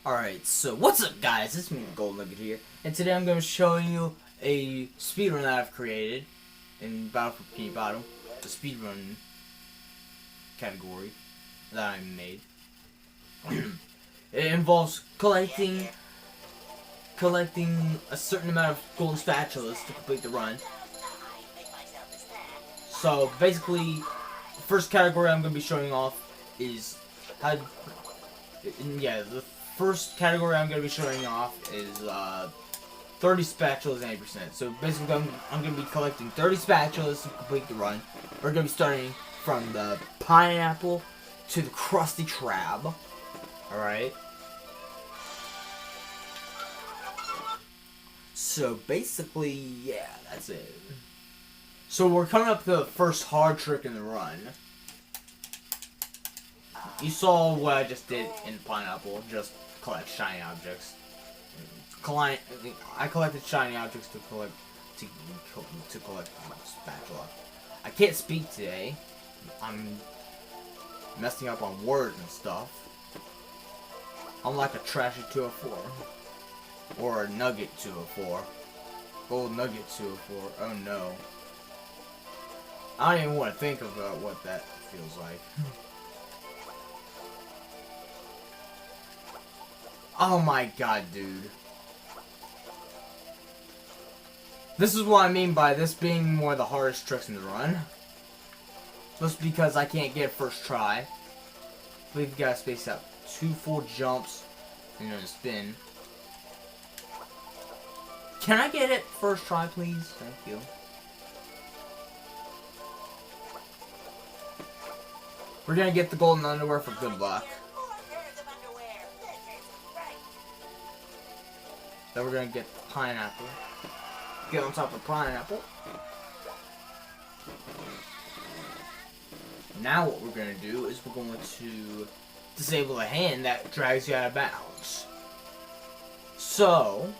Alright, so what's up guys, it's me, Gold Nugget here, and today I'm going to show you a speedrun that I've created in Battle for Bikini Bottom, the speedrun category that I made. It involves collecting a certain amount of golden spatulas to complete the run. So basically, the first category I'm going to be showing off is how, the first category I'm going to be showing off is 30 spatulas and 8%. So basically I'm going to be collecting 30 spatulas to complete the run. We're going to be starting from the pineapple to the crusty crab. Alright. So basically, yeah, that's it. So we're coming up to the first hard trick in the run. You saw what I just did in pineapple, just collect shiny objects. I collected shiny objects to collect spatula. I can't speak today. I'm messing up on words and stuff. I'm like a trashy 204. Or a nugget 204. Gold nugget 204. Oh no. I don't even want to think about what that feels like. Oh my god, dude. This is what I mean by this being one of the hardest tricks in the run. Just because I can't get it first try. I believe you gotta space out 2 full jumps and then a spin. Can I get it first try, please? Thank you. We're gonna get the golden underwear for good luck. Then we're gonna get the pineapple. Get on top of the pineapple. Now what we're gonna do is we're going to disable the hand that drags you out of bounds. So,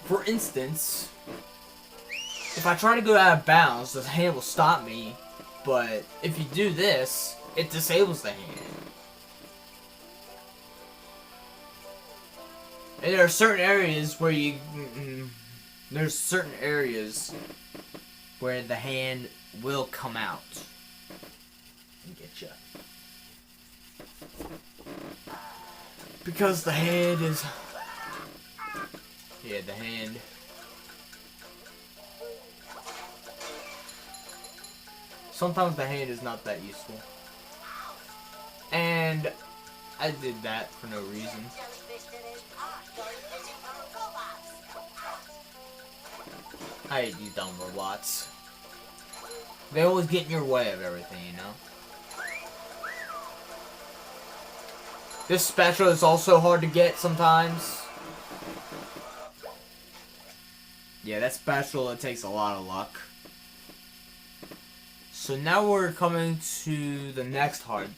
for instance, if I try to go out of bounds, the hand will stop me. But if you do this, it disables the hand. And there are certain areas where where the hand will come out and get you. Because the hand is... Yeah, the hand... Sometimes the hand is not that useful. And I did that for no reason. I hate these dumb robots. They always get in your way of everything, you know? This spatula is also hard to get sometimes. Yeah, that spatula takes a lot of luck. So now we're coming to the next hard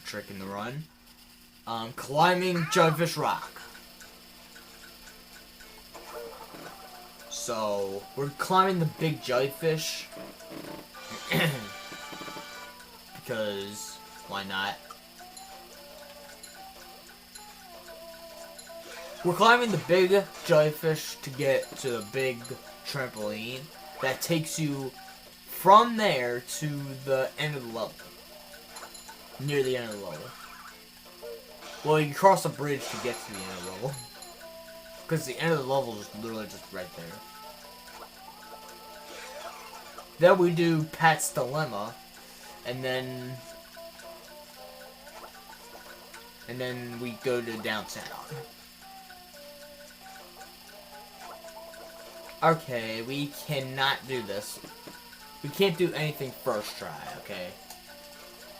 trick in the run. Climbing Jellyfish Rock. So, we're climbing the Big Jellyfish. Because, why not? We're climbing the Big Jellyfish to get to the big trampoline that takes you from there to the end of the level. Near the end of the level. Well, you can cross a bridge to get to the end of the level. Because the end of the level is literally just right there. Then we do Pat's Dilemma. And then we go to downtown. Okay, we cannot do this. We can't do anything first try, okay?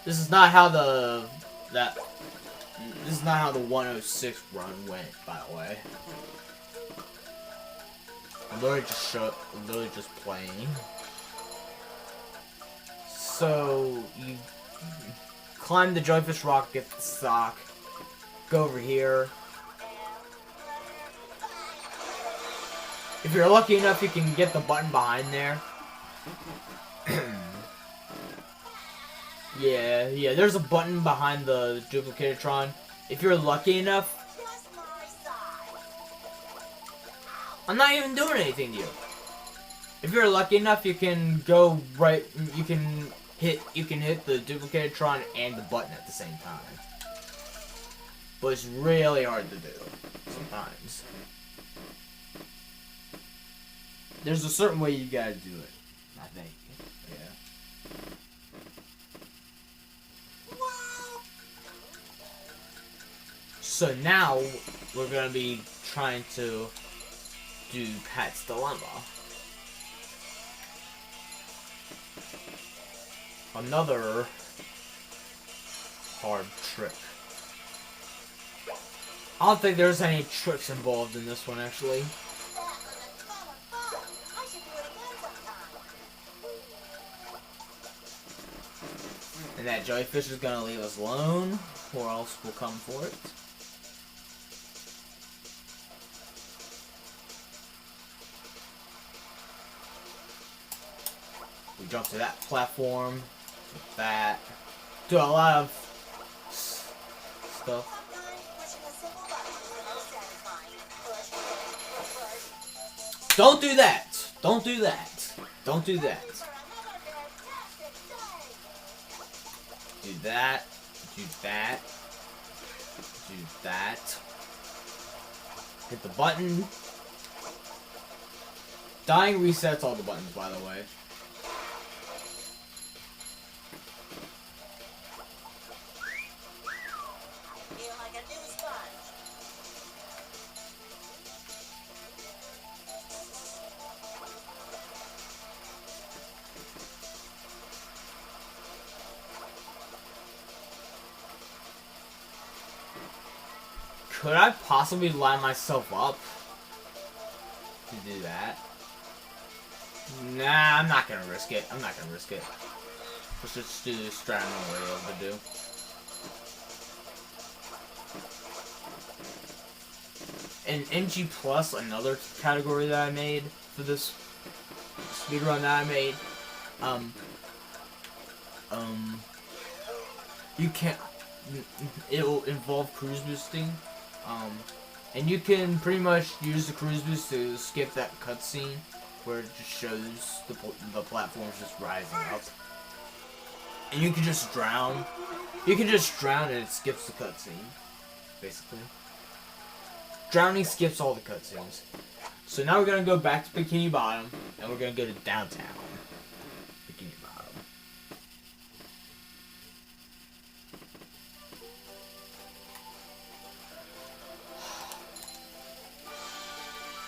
This is not how the 106 run went, by the way. I'm literally just playing. So you climb the Jellyfish Rock, get the sock, go over here. If you're lucky enough, you can get the button behind there. Yeah, there's a button behind the Duplicatron. if you're lucky enough, I'm not even doing anything to you. If you're lucky enough, you can go right. You can hit the duplicated Tron and the button at the same time. But it's really hard to do sometimes. There's a certain way you gotta do it, I think. Yeah. So now we're gonna be trying to do Pat's Dilemma. Another hard trick. I don't think there's any tricks involved in this one, actually. And that jellyfish is gonna leave us alone, or else we'll come for it. We jump to that platform, with that. Do a lot of stuff. Don't do that! Don't do that! Don't do that! Do that. Do that. Do that. Hit the button. Dying resets all the buttons, by the way. Could I possibly line myself up to do that? Nah, I'm not gonna risk it. I'm not gonna risk it. Let's just do this strategy we're able to do. And NG Plus, another category that I made for this speedrun that I made, you can't. It will involve cruise boosting. And you can pretty much use the cruise boost to skip that cutscene where it just shows the platforms just rising up. And you can just drown. You can just drown and it skips the cutscene, basically. Drowning skips all the cutscenes. So now we're gonna go back to Bikini Bottom, and we're gonna go to downtown. Bikini Bottom.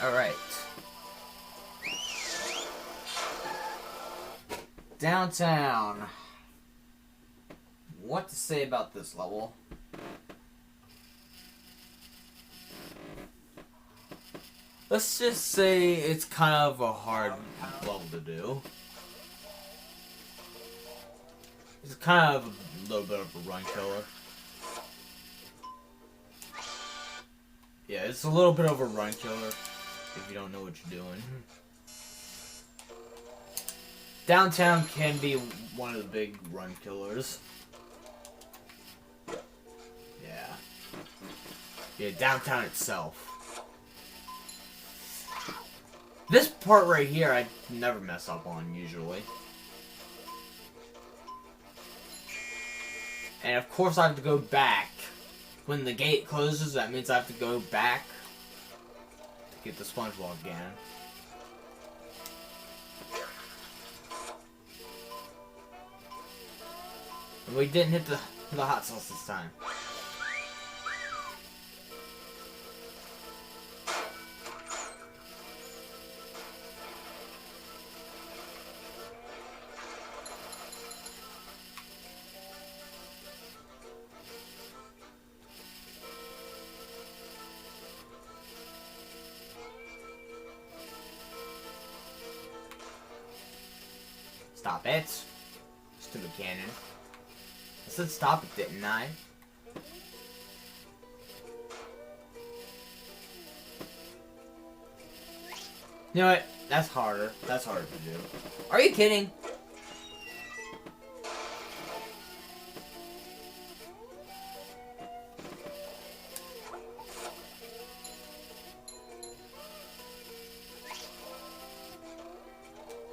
Alright. Downtown. What to say about this level? Let's just say it's kind of a hard level to do. It's kind of a little bit of a run killer. Yeah, it's a little bit of a run killer if you don't know what you're doing. Downtown can be one of the big run killers. Yeah. Yeah, downtown itself. This part right here, I never mess up on, usually. And of course I have to go back. When the gate closes, that means I have to go back to get the sponge ball again. And we didn't hit the hot sauce this time. Stop it. Stupid cannon. I said stop it, didn't I? You know what? That's harder. That's harder to do. Are you kidding?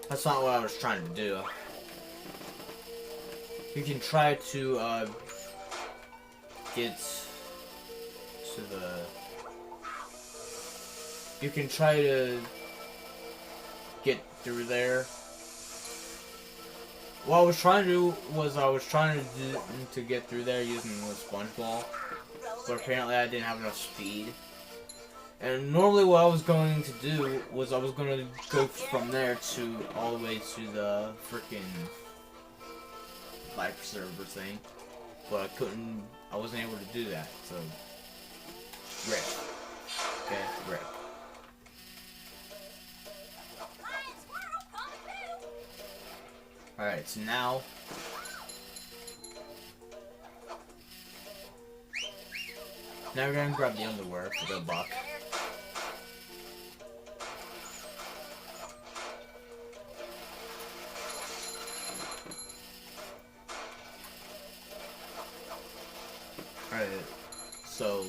That's not what I was trying to do. You can try to get to the... You can try to get through there. What I was trying to do was to get through there using the sponge ball, but apparently I didn't have enough speed. And normally what I was going to do was I was going to go from there to all the way to the freaking life preserver thing, but I wasn't able to do that, so rip. Okay, rip. Alright, so now we're gonna grab the underwear for the buck. Alright, so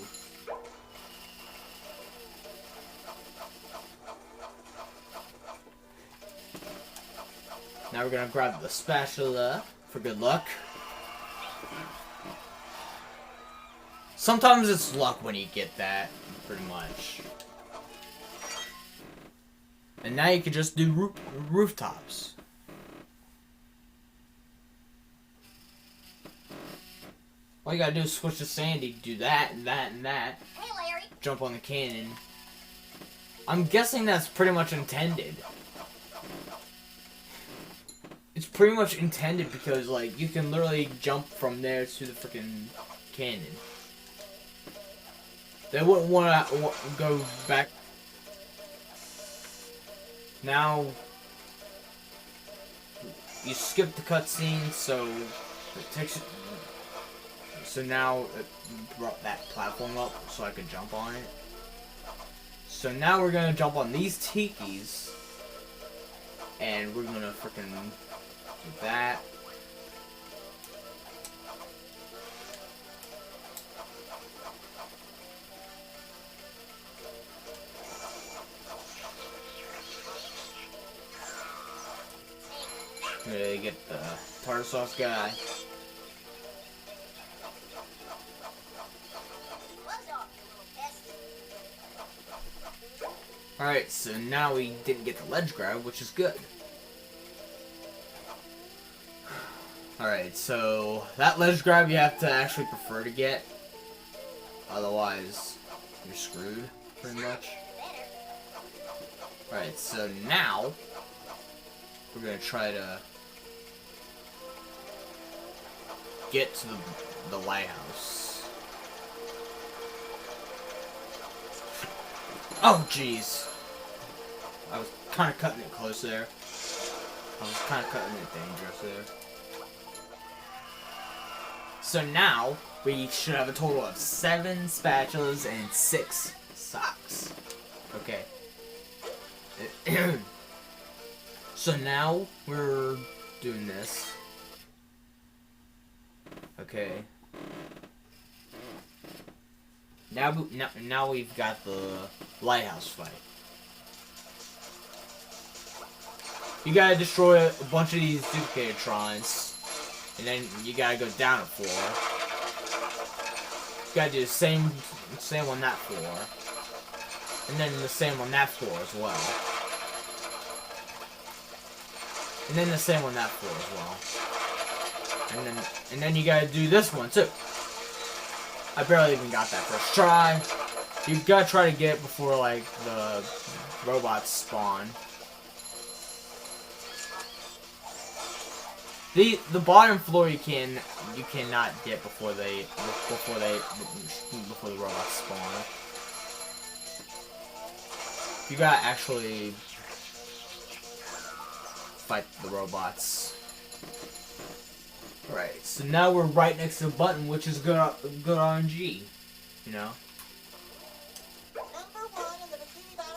now we're gonna grab the spatula for good luck. Sometimes it's luck when you get that, pretty much. And now you can just do rooftops. All you gotta do is switch to Sandy, do that and that and that. Hey, Larry. Jump on the cannon. I'm guessing that's pretty much intended. It's pretty much intended because, like, you can literally jump from there to the freaking cannon. They wouldn't want to go back. Now, you skip the cutscene, so it takes. So now it brought that platform up so I could jump on it. So now we're gonna jump on these tikis, and we're gonna freaking do that. I'm gonna get the tartar sauce guy. Alright, so now we didn't get the ledge grab, which is good. Alright, so that ledge grab you have to actually prefer to get. Otherwise, you're screwed, pretty much. Alright, so now we're gonna try to get to the lighthouse. Oh, jeez. I was kind of cutting it close there. I was kind of cutting it dangerous there. So now, we should have a total of 7 spatulas and 6 socks. Okay. So now, we're doing this. Okay. Now we've got the Lighthouse Fight. You gotta destroy a bunch of these duplicated shrines, and then you gotta go down a floor. You gotta do the same on that floor, and then the same on that floor as well, and then the same on that floor as well, and then you gotta do this one too. I barely even got that first try. You gotta try to get it before, like, the robots spawn. The bottom floor you cannot get before the robots spawn. You gotta actually fight the robots. Right, so now we're right next to the button, which is good RNG, you know?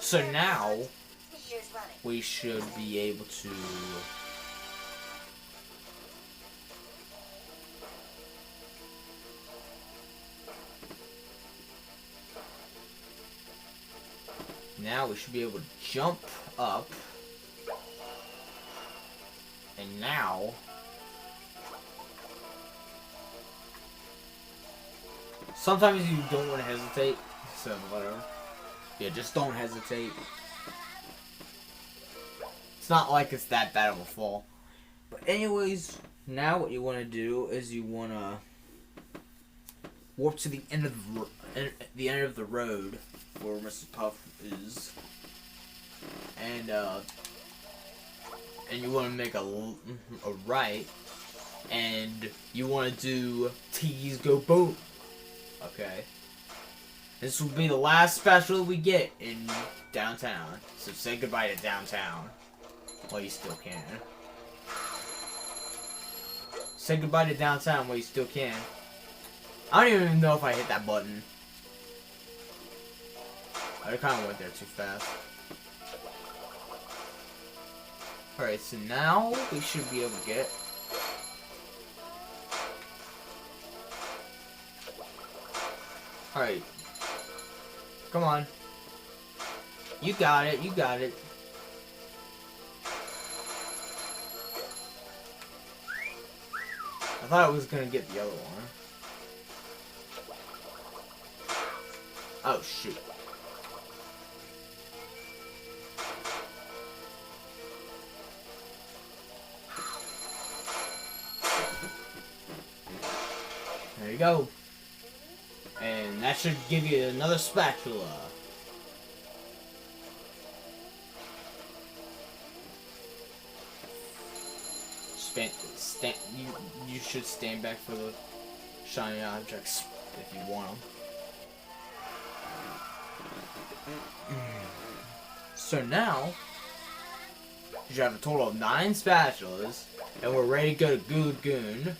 So now, we should be able to... Now we should be able to jump up And now, sometimes you don't want to hesitate, so whatever. Yeah, just don't hesitate. It's not like it's that bad of a fall. But anyways, now what you want to do is you want to warp to the end of the road where Mr. Puff is, and you want to make a right, and you want to do T's Go Boom. Okay. This will be the last special we get in downtown. So say goodbye to downtown. While you still can. Say goodbye to downtown while you still can. I don't even know if I hit that button. I kind of went there too fast. Alright, so now we should be able to get... Alright. Come on. You got it, you got it. I thought I was gonna get the other one. Oh, shoot. There you go. And that should give you another spatula. You should stand back for the shiny objects if you want them. So now, you have a total of 9 spatulas, and we're ready to go to Goo Lagoon.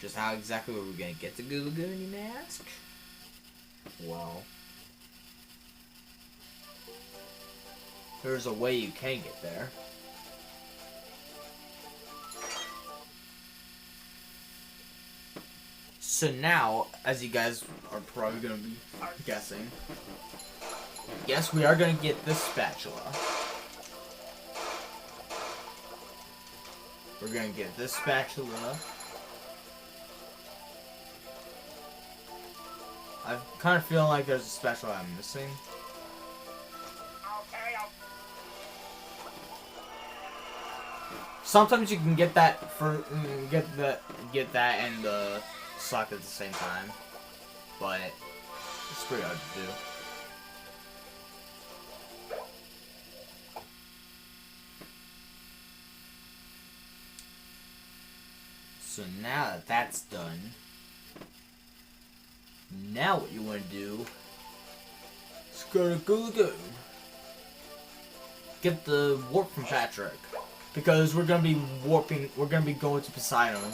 Just how exactly are we gonna get to Goo Lagoon, you may ask? Well, there's a way you can get there. So now, as you guys are probably gonna be guessing, yes, we are gonna get this spatula. We're gonna get this spatula. I'm kind of feeling like there's a spatula I'm missing. Sometimes you can get that for get that and the sock at the same time, but it's pretty hard to do. So now that that's done, now what you want to do is go to Goo Lagoon. Get the warp from Patrick. Because we're gonna be going to Poseidon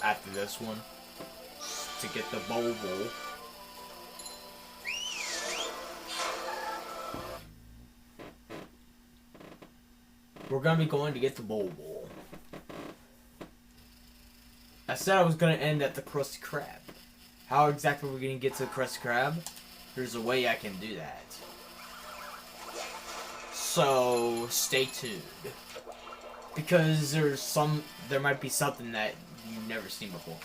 after this one to get the Bowl. We're gonna be going to get the Bowl. I said I was gonna end at the Krusty Krab. How exactly are we gonna get to the Krusty Krab? There's a way I can do that. So stay tuned. Because there might be something that you've never seen before.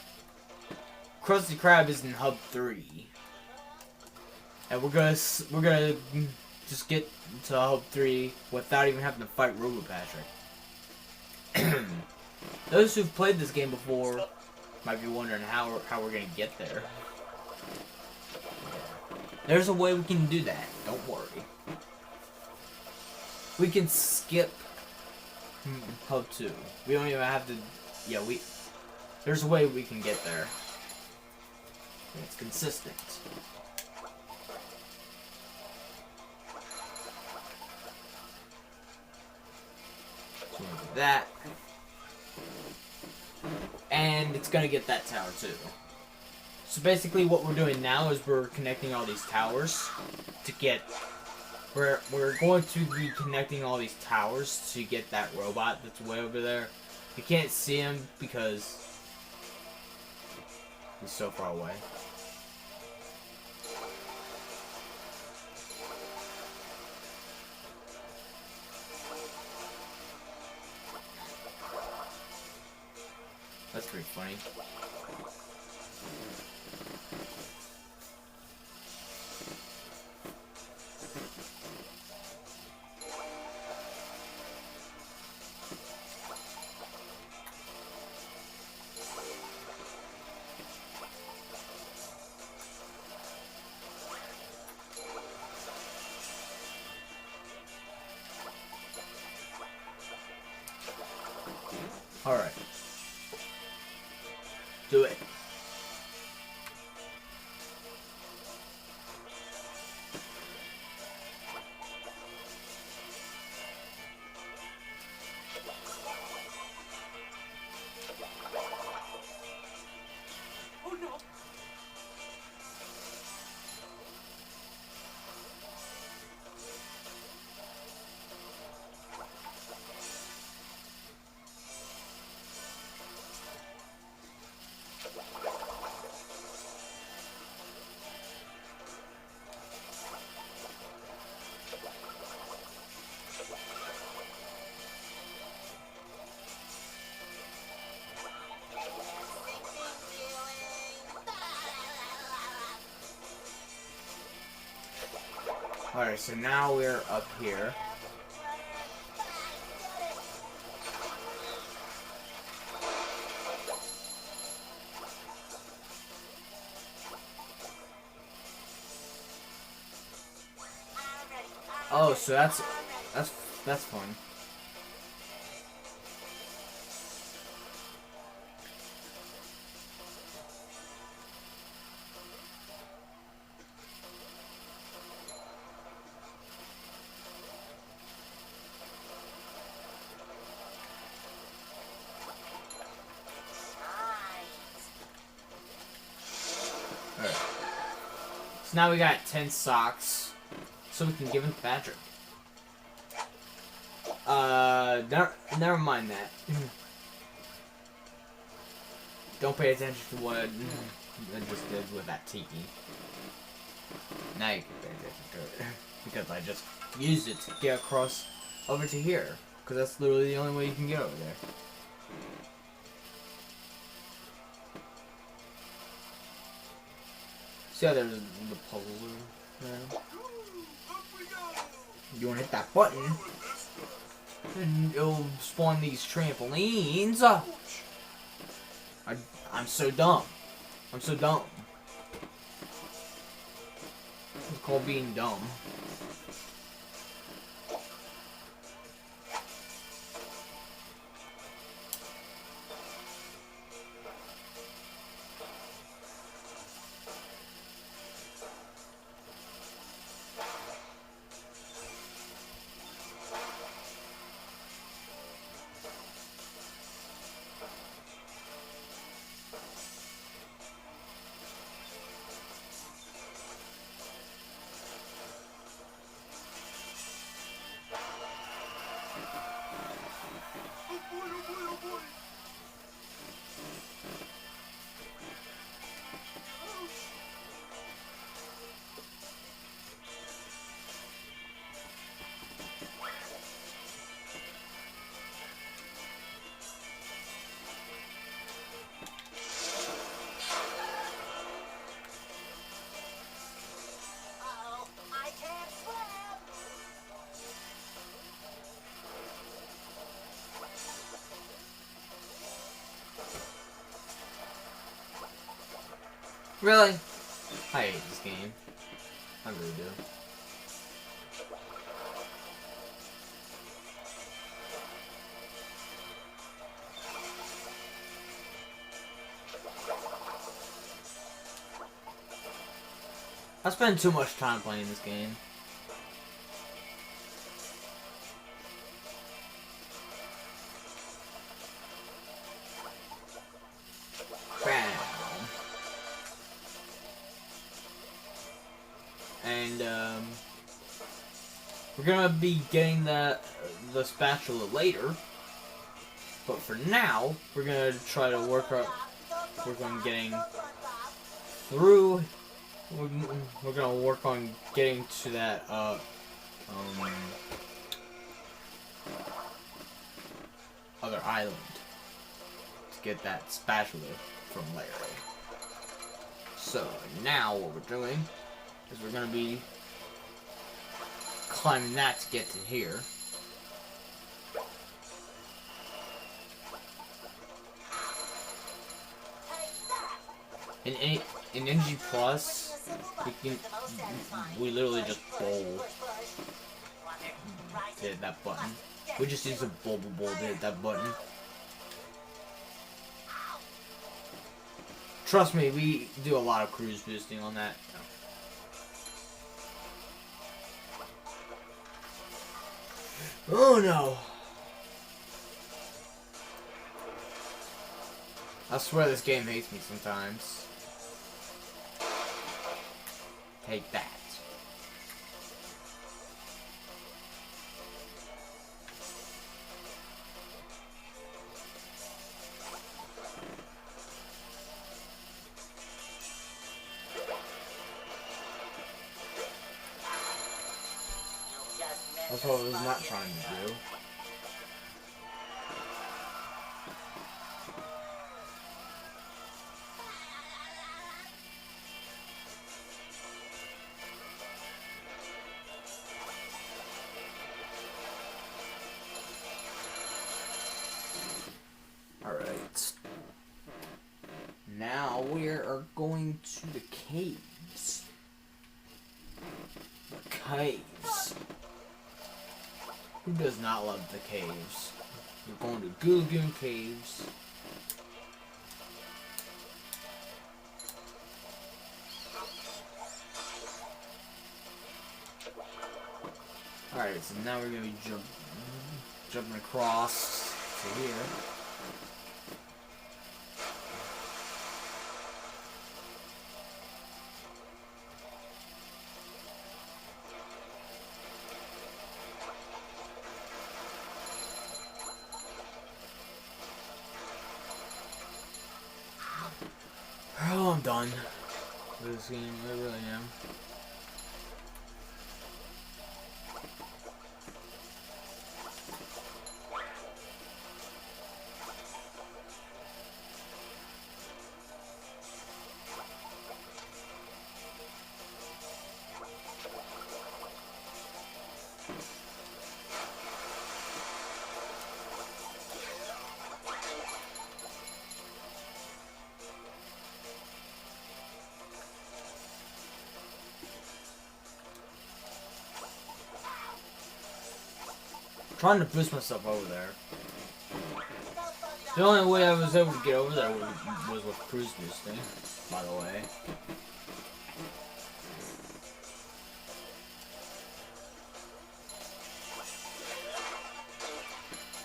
Krusty Krab is in Hub 3. And we're gonna just get to Hub 3 without even having to fight Robo Patrick. Those who've played this game before might be wondering how we're gonna get there. There's a way we can do that, don't worry. We can skip Hub 2. We don't even have to... Yeah, there's a way we can get there. And it's consistent. So we're gonna do that. And it's gonna get that tower too. So basically what we're doing now is we're connecting all these towers to get... We're going to be connecting all these towers to get that robot that's way over there. You can't see him because he's so far away. that's pretty funny. Alright. Do it. Oh no. Alright, so now we're up here. Oh, so that's fun. Alright. So now we got 10 socks. So we can give him Patrick. Never mind that. Don't pay attention to what I just did with that tiki. Now you can pay attention to it. Because I just used it to get across over to here. Because that's literally the only way you can get over there. See how there's the puzzle there? You wanna hit that button, and it'll spawn these trampolines. I'm so dumb. I'm so dumb. It's called being dumb. Really? I hate this game. I really do. I spend too much time playing this game. And we're gonna be getting the spatula later, but for now we're gonna try to work on getting through. We're gonna work on getting to that other island get that spatula from Larry. So now what we're doing is we're gonna be climbing that to get to here. In NG Plus, we literally just bowl. Hit that button. We just use a bowl to hit that button. Trust me, we do a lot of cruise boosting on that. Oh no! I swear this game hates me sometimes. Take that. That's what I was not trying to do. Alright. Now we are going to the caves. The caves. Who does not love the caves? We're going to Goo Lagoon Caves. Alright, so now we're going to be jumping across to here. Oh, I'm done with this game. I really am. Trying to boost myself over there. The only way I was able to get over there was with cruise boosting, by the way.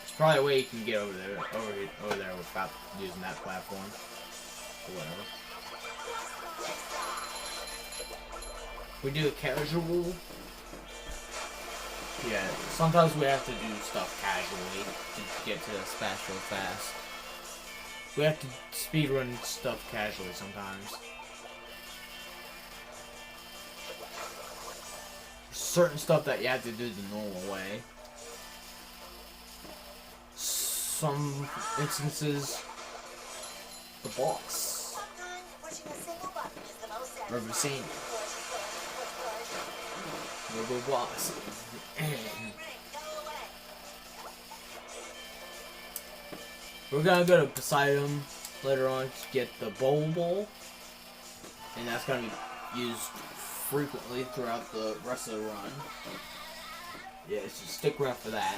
There's probably a way you can get over there without using that platform. Or whatever. We do it casual. Yeah, sometimes we have to do stuff casually to get to the spatula fast. We have to speedrun stuff casually sometimes. Certain stuff that you have to do the normal way. Some instances, the boss. Rubber scene. Robo boss. We're gonna go to Poseidon later on to get the bowl, and that's gonna be used frequently throughout the rest of the run. Yeah, so stick around for that.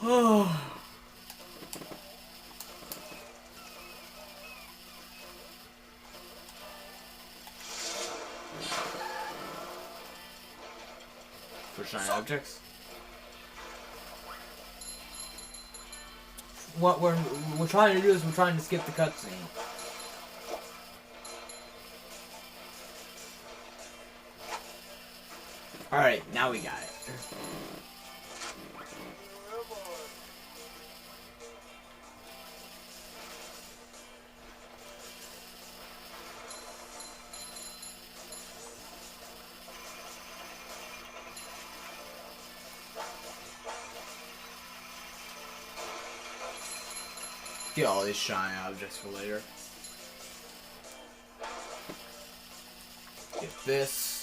Oh. For shiny objects. What we're trying to do is we're trying to skip the cutscene. All right, now we got it. get all these shiny objects for later. Get this.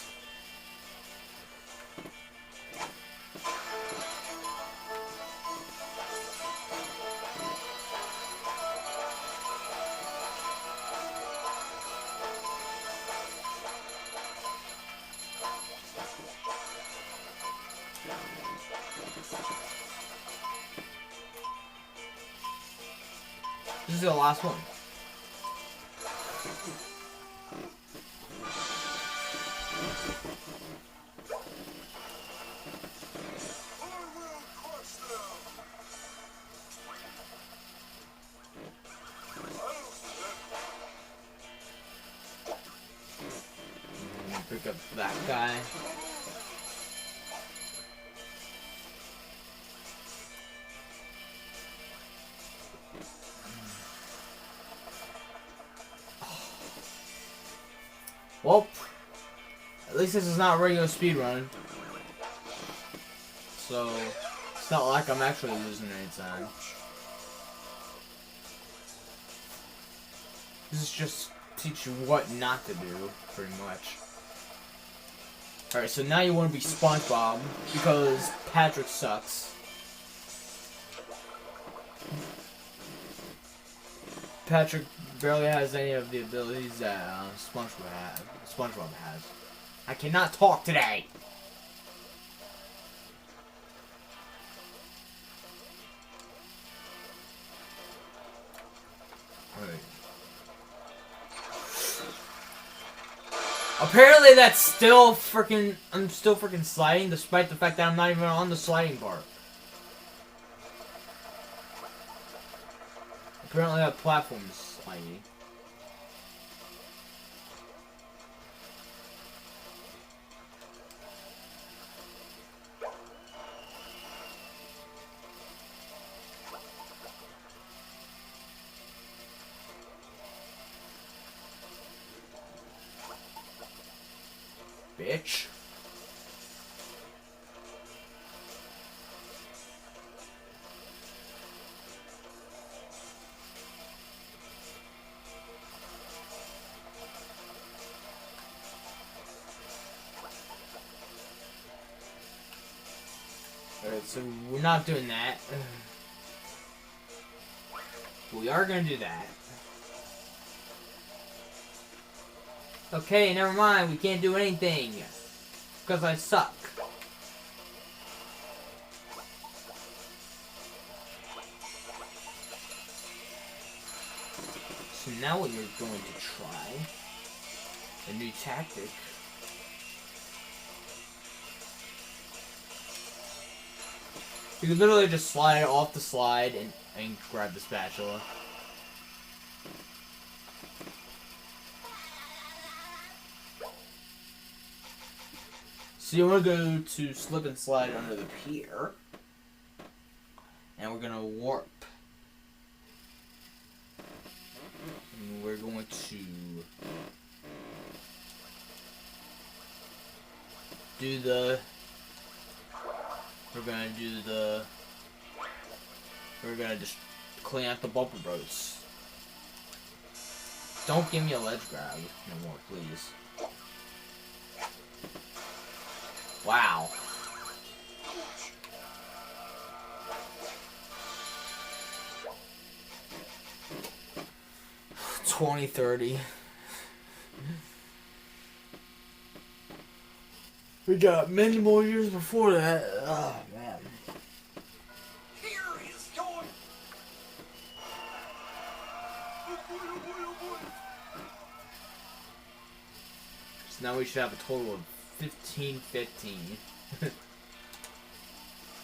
This is the last one. Pick up that guy. Well, at least this is not regular speedrun. So, it's not like I'm actually losing any time. This is just teach you what not to do, pretty much. Alright, so now you want to be SpongeBob, because Patrick sucks. Patrick barely has any of the abilities that SpongeBob has. I cannot talk today! Alright. Apparently that's still freaking... I'm still freaking sliding, despite the fact that I'm not even on the sliding part. Apparently that platform is sliding. Bitch. Alright, so we're not doing that. We are gonna do that. Okay, never mind, we can't do anything. Because I suck. So now what you're going to try, a new tactic. You can literally just slide off the slide and grab the spatula. So you want to go to slip and slide under the pier. And we're going to warp. And we're going to do the... We're going to just clean out the bumper boats. Don't give me a ledge grab no more, please. Wow. $20.30. We got many more years before that. Oh man. Here he is going. Oh boy, oh boy, oh boy. So now we should have a total of 15.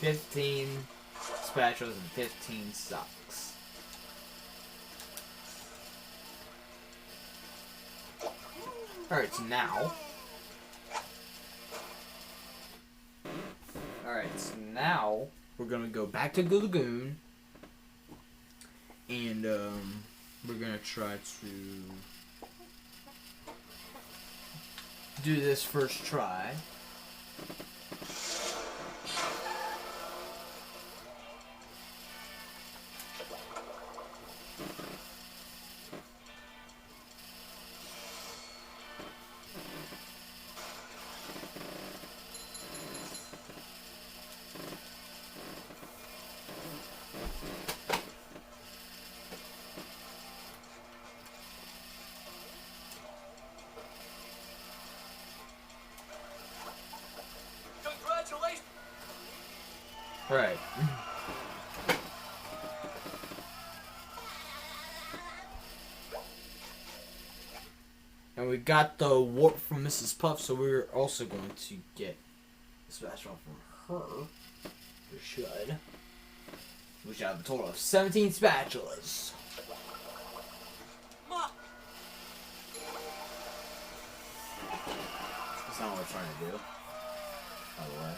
15 spatulas and 15 socks. Alright, so now... Alright, so now we're gonna go back to the lagoon. And, we're gonna try to do this first try. Right. And we got the warp from Mrs. Puff, so we're also going to get a spatula from her. We should. We should have a total of 17 spatulas. That's not what we're trying to do, by the way.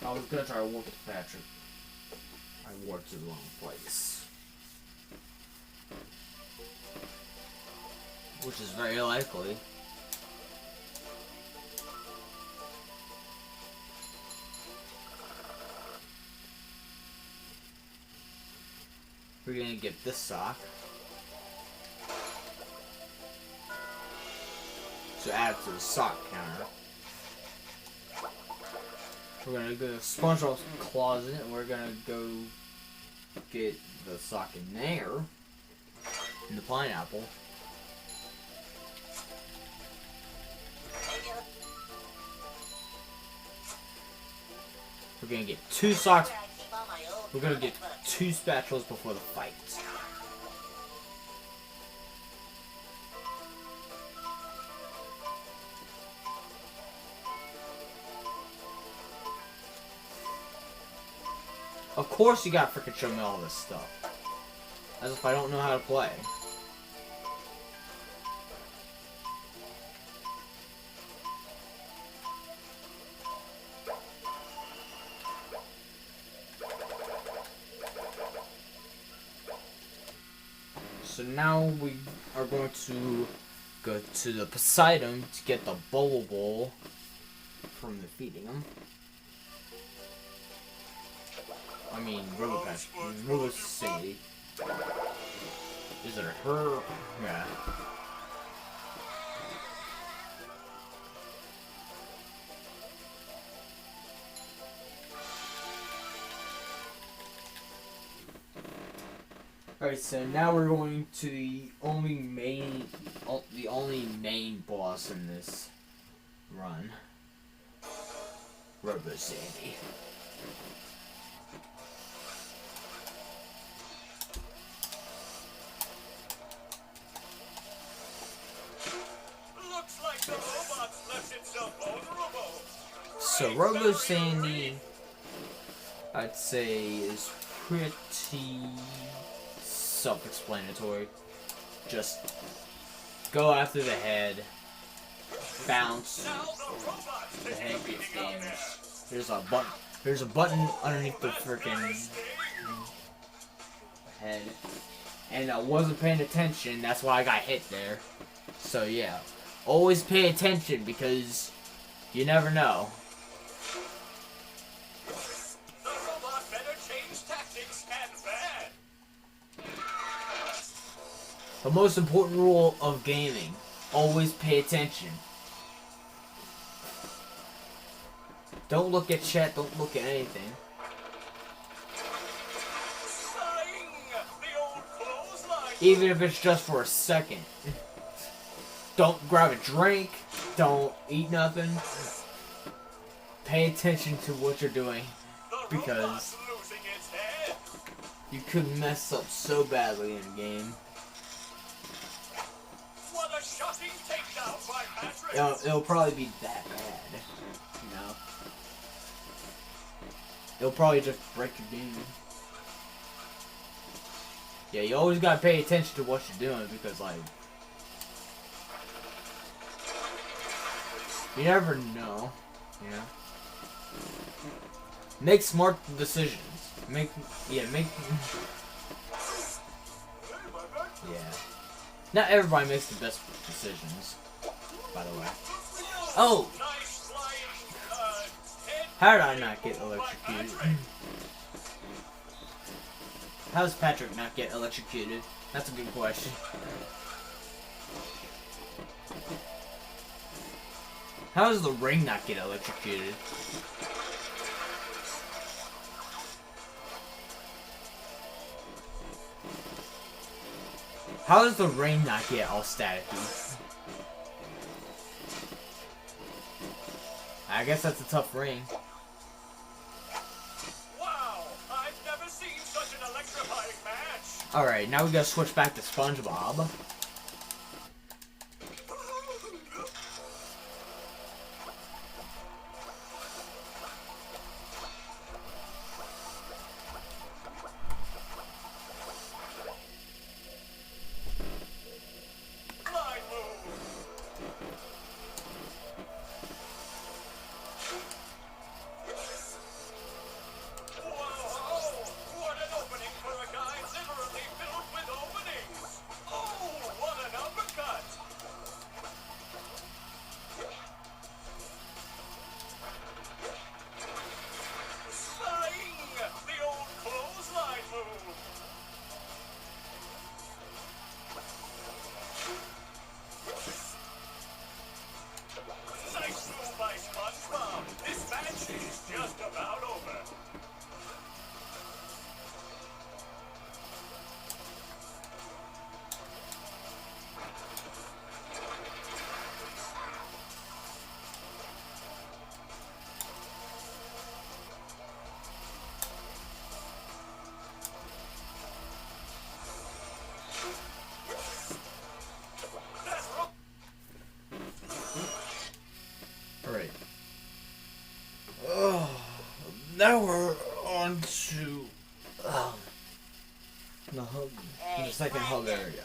I was gonna try to warp with Patrick. I warped to the wrong place. Which is very likely. We're gonna get this sock. So add it to the sock counter. We're gonna go to SpongeBob's closet and we're gonna go get the sock in there. In the pineapple. We're gonna get 2 socks. We're gonna get 2 spatulas before the fight. Of course you gotta freaking show me all this stuff. As if I don't know how to play. So now we are going to go to the Poseidon to get the Bubble Bowl from the feeding him. I mean, Robo City. Is it her? Yeah. Alright, so now we're going to the only main boss in this run. Robo Sandy. Looks like the robot's left itself vulnerable. So Robo Sandy, I'd say, is pretty self-explanatory. Just go after the head, bounce, the head gets damaged. There's a button underneath the freaking head, and I wasn't paying attention. That's why I got hit there. So yeah, always pay attention because you never know. The robot better change tactics and bad. The most important rule of gaming, always pay attention. Don't look at chat, don't look at anything. Sighing, the old clothesline. Even if it's just for a second. Don't grab a drink, don't eat nothing. Pay attention to what you're doing, The because robot's losing its head. you could mess up so badly in a game. What a shocking takedown by Patrick. It'll probably be that bad, you know. It'll probably just break your game. Yeah, you always gotta pay attention to what you're doing because, like, you never know, you know. Make smart decisions. Yeah. Not everybody makes the best decisions, by the way. Oh! Nice flying, head How did I not get electrocuted? How does Patrick not get electrocuted? That's a good question. How does the ring not get electrocuted? How does the ring not get all staticky? I guess that's a tough ring. Wow, I've never seen such an electrifying match. Alright, now we gotta switch back to SpongeBob. Line move. Whoa, what an opening for a guy literally filled with openings. Oh, what an uppercut. Sling, the old clothesline move. Nice move by SpongeBob. This match is just about over. That's wrong. Alright. Oh, now we're on to the hub, the second hub area.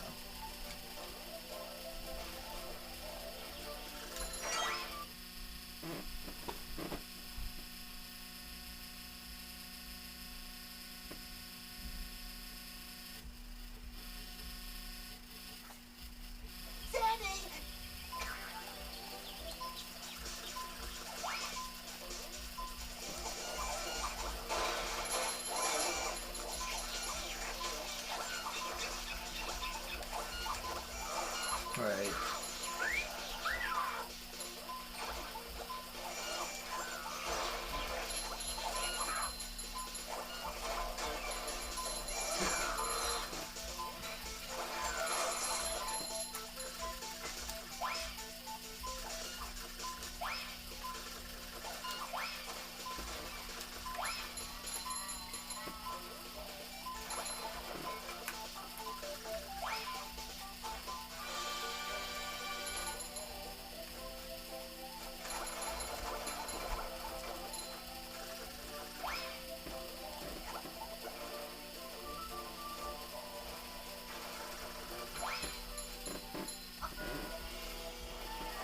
Alright.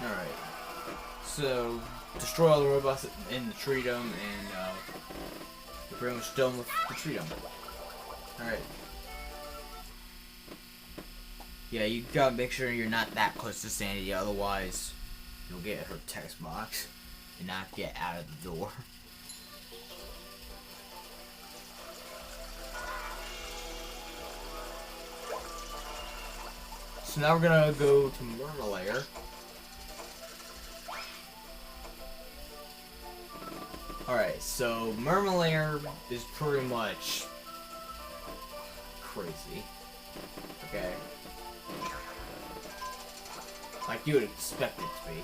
Alright. So, destroy all the robots in the tree dome, and we're pretty much done with the tree dome. Alright. Yeah, you gotta make sure you're not that close to Sandy, otherwise you'll get her text box and not get out of the door. So now we're gonna go to Murmalair. Alright, so Murmalair is pretty much crazy. Okay. Like you would expect it to be.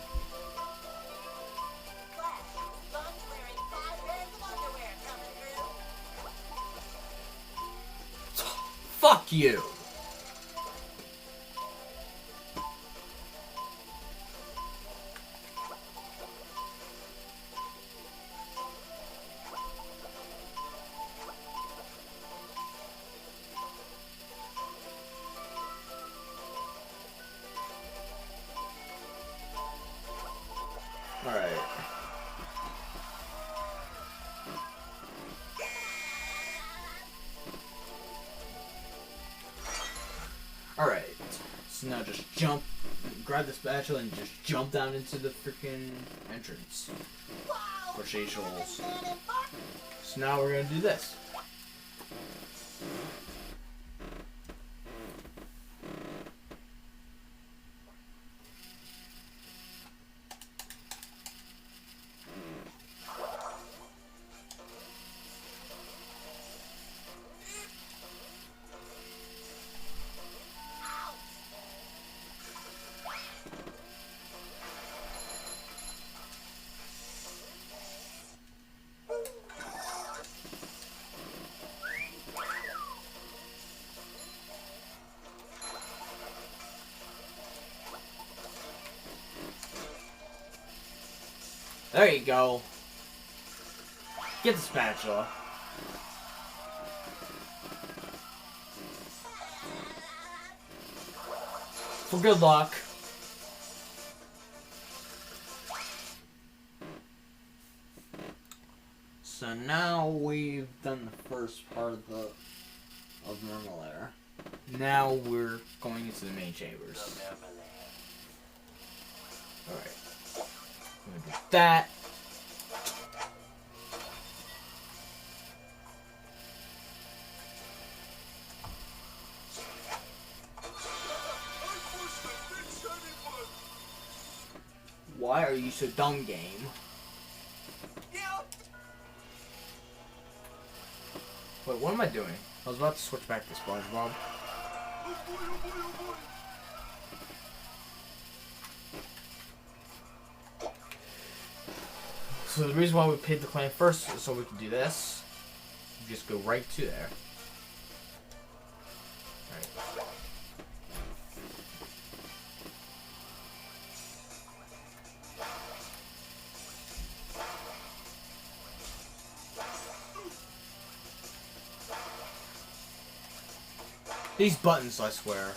Fuck you! Alright. Alright. So now just jump, grab the spatula and just jump down into the freaking entrance. For Shayshul's. So now we're gonna do this. There you go. Get the spatula. For good luck. So now we've done the first part of normal air. Now we're going into the main chambers. Alright. I'm gonna do that. Why are you so dumb, game? Wait, what am I doing? I was about to switch back to SpongeBob. So the reason why we paid the claim first is so we can do this. You just go right to there. Alright. These buttons, I swear.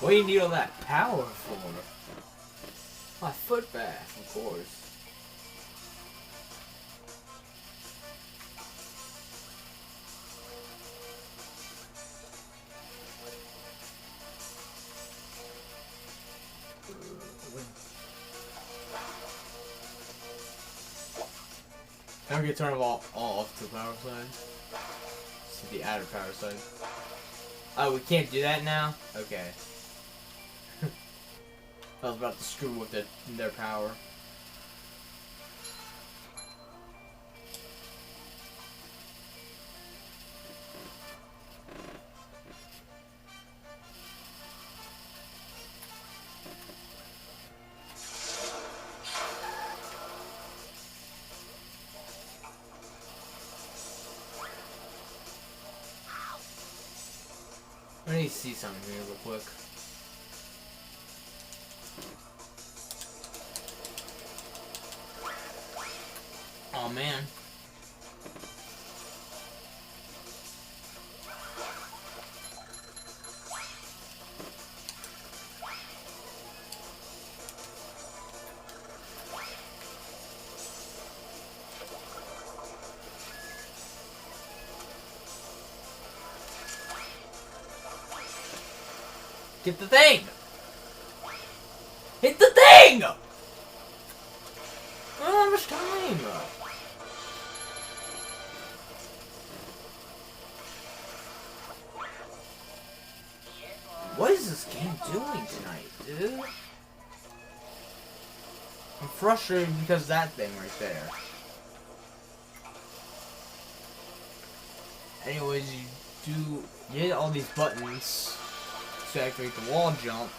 What do you need all that power for? My foot bath, of course. Now we can turn them all off to the power side. To the outer power side. Oh, we can't do that now? Okay. I was about to screw with their power. I need to see something here real quick. Oh man. Get the thing! Hit the thing! I don't have much time. What is this game doing tonight, dude? I'm frustrated because of that thing right there. Anyways, you hit all these buttons to activate the wall jump.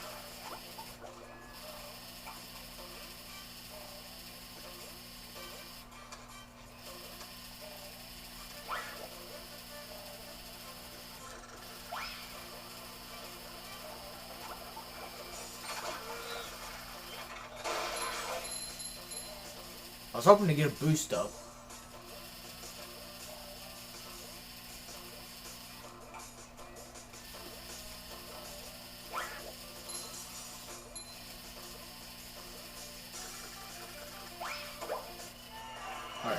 I was hoping to get a boost up. Alright.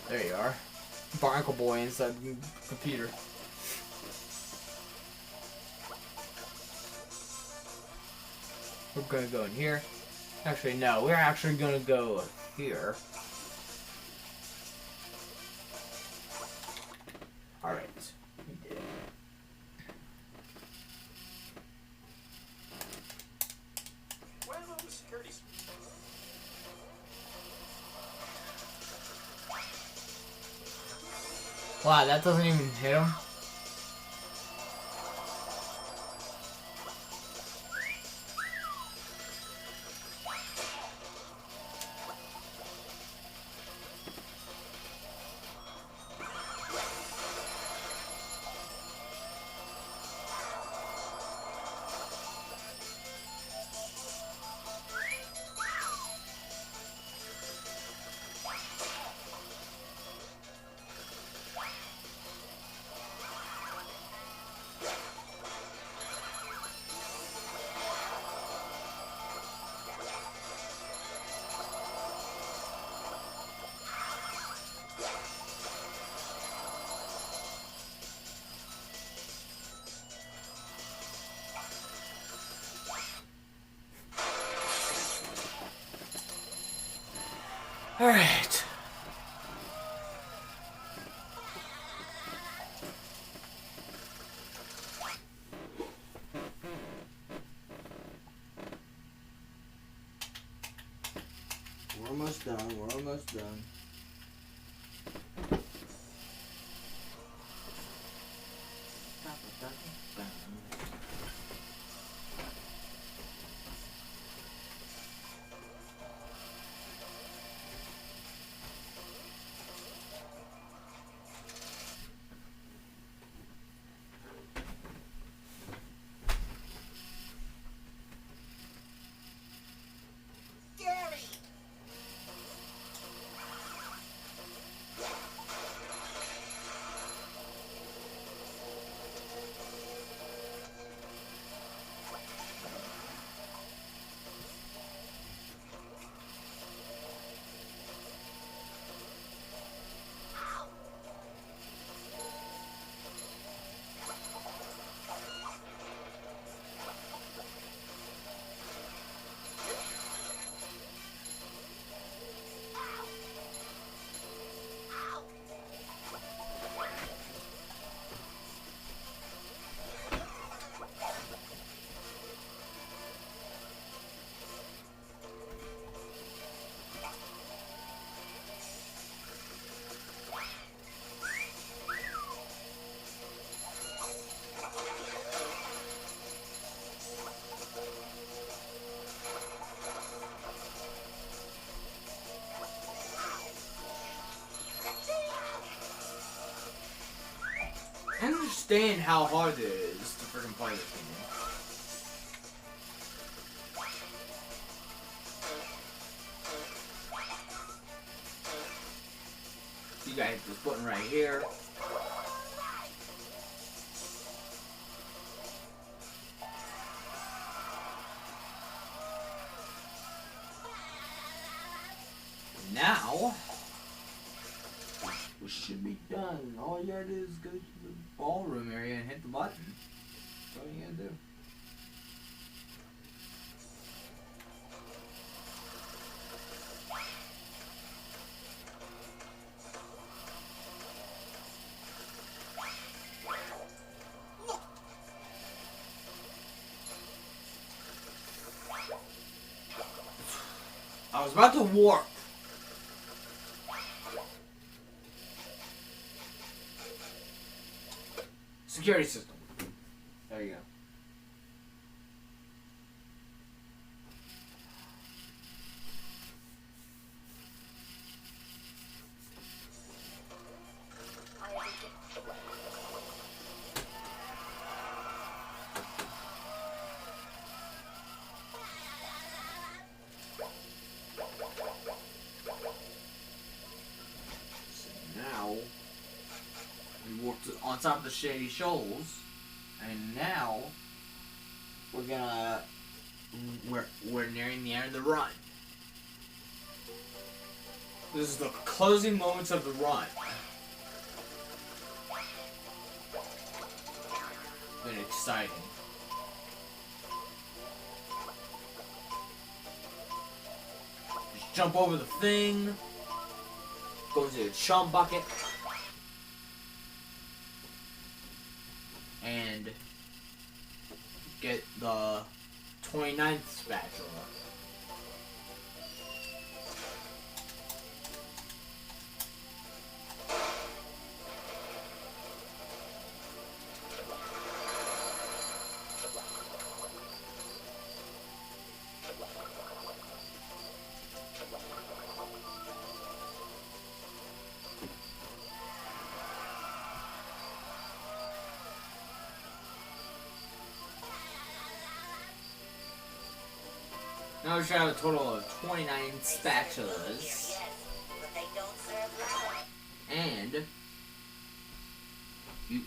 There you are. Barnacle Boy inside the computer. We're gonna go in here. Actually, no. We're actually gonna go here. Alright. We did it. Where are those securities? Wow, that doesn't even hit him. Alright. We're almost done. We're almost done. I understand how hard it is to freaking play this game. You gotta hit this button right here. Now, we should be done. All you gotta do is go to the ballroom area and hit the button. That's all you gotta do. I was about to warp. Security system. There you go. On top of the shady shoals, and now we're nearing the end of the run. This is the closing moments of the run. Been exciting. jump over the thing, go into the chum bucket, and get the 29th spatula. Now we should have a total of 29 spatulas. And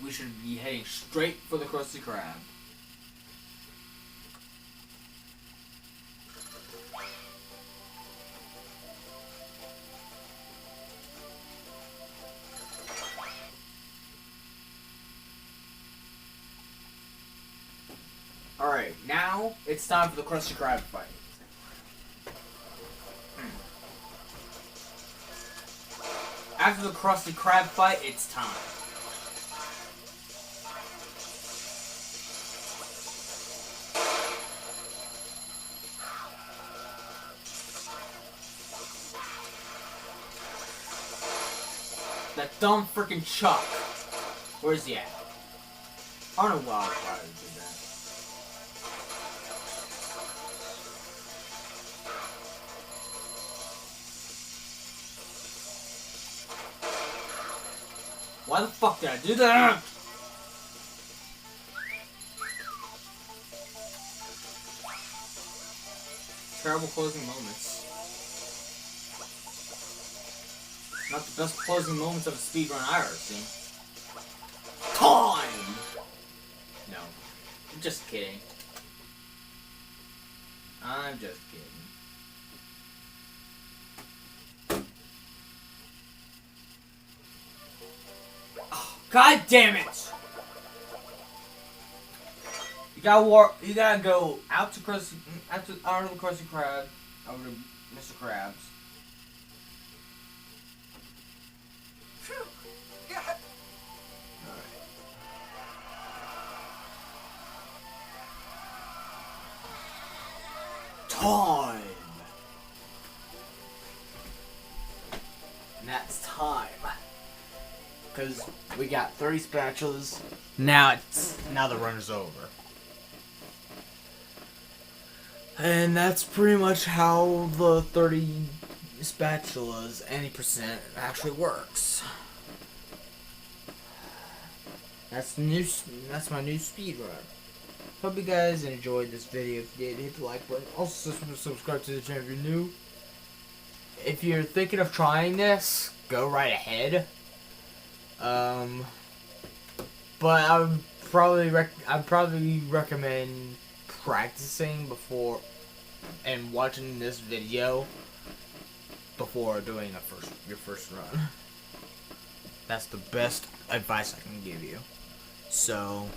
we should be heading straight for the Krusty Krab. Alright, now it's time for the Krusty Krab fight. After the Krusty Krab fight, it's time. That dumb freaking Chuck. Where's he at? I don't know why I was trying to do that. Why the fuck did I do that? Terrible closing moments. Not the best closing moments of a speedrun I've ever seen. Time! No. I'm just kidding. I'm just kidding. God damn it! You gotta go out to Krusty, out of the Krusty Krab, over to Mr. Krabs. Time! And that's time. Because we got 30 spatulas. Now the run is over. And that's pretty much how the 30 spatulas, any percent, actually works. That's my new speed run. Hope you guys enjoyed this video. If you did, hit the like button. Also subscribe to the channel if you're new. If you're thinking of trying this, go right ahead. But I'd probably recommend practicing before and watching this video before doing your first run. That's the best advice I can give you. So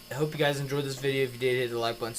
I hope you guys enjoyed this video. If you did, hit the like button.